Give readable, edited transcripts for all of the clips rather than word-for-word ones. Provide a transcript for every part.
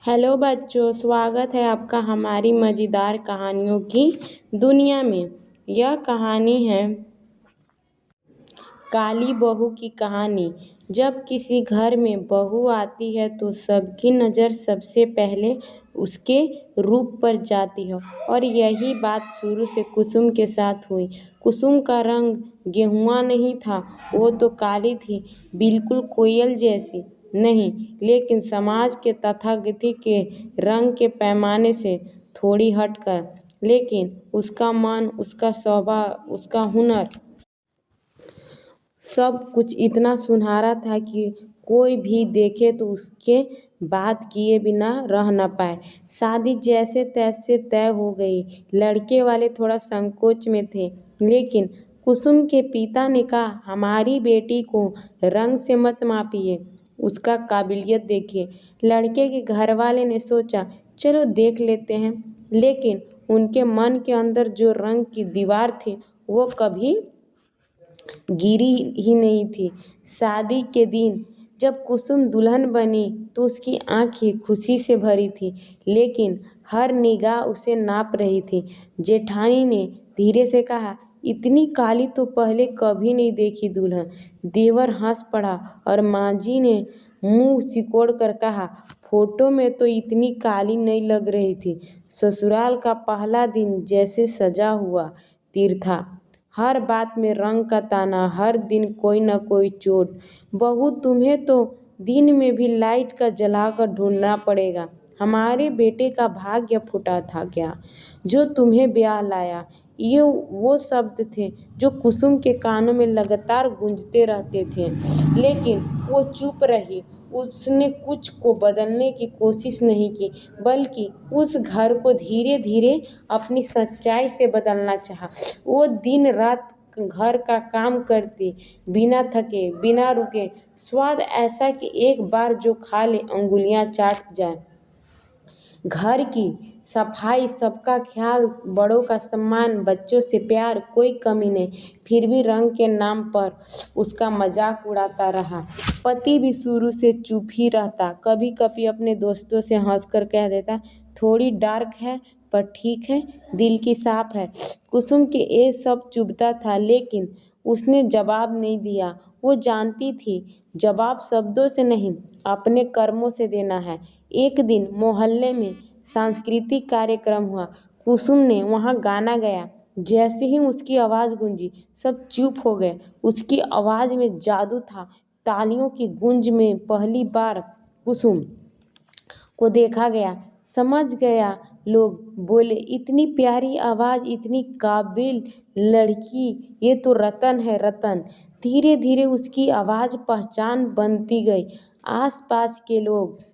Hello बच्चों, स्वागत है आपका हमारी मज़ेदार कहानियों की दुनिया में। यह कहानी है काली बहू की कहानी। जब किसी घर में बहू आती है तो सबकी नज़र सबसे पहले उसके रूप पर जाती है और यही बात शुरू से कुसुम के साथ हुई। कुसुम का रंग गेहुआ नहीं था, वो तो काली थी, बिल्कुल कोयल जैसी नहीं, लेकिन समाज के तथाकथित के रंग के पैमाने से थोड़ी हटकर। लेकिन उसका मन, उसका स्वभाव, उसका हुनर, सब कुछ इतना सुनहरा था कि कोई भी देखे तो उसके बात किए बिना रह न पाए। शादी जैसे तैसे तय हो गई। लड़के वाले थोड़ा संकोच में थे, लेकिन कुसुम के पिता ने कहा, हमारी बेटी को रंग से मत मापिए, उसका काबिलियत देखिए। लड़के के घर वाले ने सोचा, चलो देख लेते हैं, लेकिन उनके मन के अंदर जो रंग की दीवार थी वो कभी गिरी ही नहीं थी। शादी के दिन जब कुसुम दुल्हन बनी तो उसकी आंखें खुशी से भरी थी, लेकिन हर निगाह उसे नाप रही थी। जेठानी ने धीरे से कहा, इतनी काली तो पहले कभी नहीं देखी दुल्हन। देवर हंस पड़ा और माँ जी ने मुंह सिकोड़ कर कहा, फोटो में तो इतनी काली नहीं लग रही थी। ससुराल का पहला दिन जैसे सजा हुआ तीर था। हर बात में रंग का ताना, हर दिन कोई न कोई चोट। बहू, तुम्हें तो दिन में भी लाइट का जलाकर ढूंढना पड़ेगा। हमारे बेटे का भाग्य फूटा था क्या, जो तुम्हें ब्याह लाया। ये वो शब्द थे जो कुसुम के कानों में लगातार गूंजते रहते थे, लेकिन वो चुप रही। उसने कुछ को बदलने की कोशिश नहीं की, बल्कि उस घर को धीरे धीरे अपनी सच्चाई से बदलना चाहा। वो दिन रात घर का काम करती, बिना थके, बिना रुके, स्वाद ऐसा कि एक बार जो खा ले अंगुलियां चाट जाए। घर की सफाई, सबका ख्याल, बड़ों का सम्मान, बच्चों से प्यार, कोई कमी नहीं। फिर भी रंग के नाम पर उसका मजाक उड़ाता रहा। पति भी शुरू से चुप ही रहता, कभी कभी अपने दोस्तों से हंसकर कह देता, थोड़ी डार्क है पर ठीक है, दिल की साफ है। कुसुम के ये सब चुभता था, लेकिन उसने जवाब नहीं दिया। वो जानती थी, जवाब शब्दों से नहीं, अपने कर्मों से देना है। एक दिन मोहल्ले में सांस्कृतिक कार्यक्रम हुआ। कुसुम ने वहां गाना गाया। जैसे ही उसकी आवाज़ गूंजी, सब चुप हो गए। उसकी आवाज़ में जादू था। तालियों की गूंज में पहली बार कुसुम को देखा गया, समझ गया। लोग बोले, इतनी प्यारी आवाज़, इतनी काबिल लड़की, ये तो रतन है, रतन। धीरे धीरे उसकी आवाज़ पहचान बनती गई। आसपास के लोग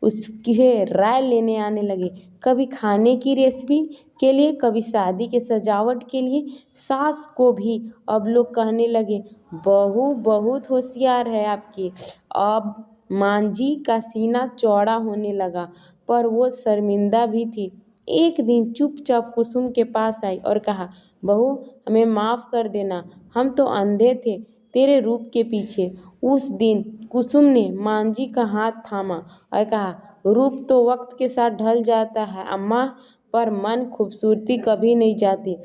उसकी राय लेने आने लगे, कभी खाने की रेसिपी के लिए, कभी शादी के सजावट के लिए। सास को भी अब लोग कहने लगे, बहू बहुत होशियार है आपकी। अब मांझी का सीना चौड़ा होने लगा, पर वो शर्मिंदा भी थी। एक दिन चुपचाप कुसुम के पास आई और कहा, बहू, हमें माफ़ कर देना, हम तो अंधे थे तेरे रूप के पीछे। उस दिन कुसुम ने मांझी का हाथ थामा और कहा, रूप तो वक्त के साथ ढल जाता है अम्मा, पर मन, खूबसूरती कभी नहीं जाती।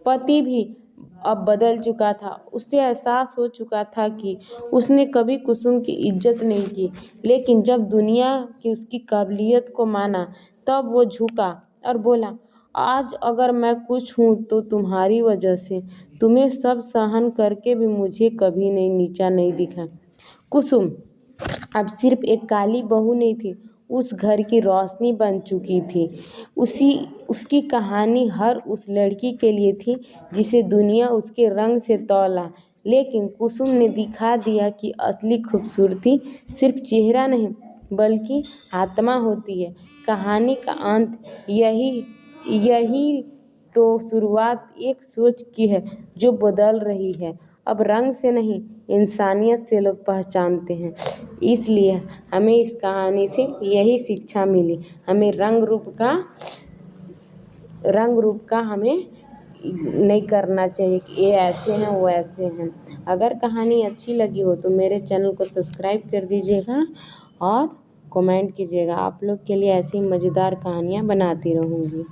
पति भी अब बदल चुका था। उसे एहसास हो चुका था कि उसने कभी कुसुम की इज्जत नहीं की, लेकिन जब दुनिया की उसकी काबिलियत को माना, तब वो झुका और बोला, आज अगर मैं कुछ हूँ तो तुम्हारी वजह से। तुम्हें सब सहन करके भी मुझे कभी नहीं नीचा नहीं दिखा। कुसुम अब सिर्फ एक काली बहू नहीं थी, उस घर की रोशनी बन चुकी थी। उसकी कहानी हर उस लड़की के लिए थी जिसे दुनिया उसके रंग से तौला। लेकिन कुसुम ने दिखा दिया कि असली खूबसूरती सिर्फ चेहरा नहीं, बल्कि आत्मा होती है। कहानी का अंत यही तो शुरुआत एक सोच की है जो बदल रही है। अब रंग से नहीं, इंसानियत से लोग पहचानते हैं। इसलिए हमें इस कहानी से यही शिक्षा मिली, हमें रंग रूप का हमें नहीं करना चाहिए कि ये ऐसे हैं वो ऐसे हैं। अगर कहानी अच्छी लगी हो तो मेरे चैनल को सब्सक्राइब कर दीजिएगा और कमेंट कीजिएगा। आप लोग के लिए ऐसी मज़ेदार कहानियाँ बनाती रहूँगी।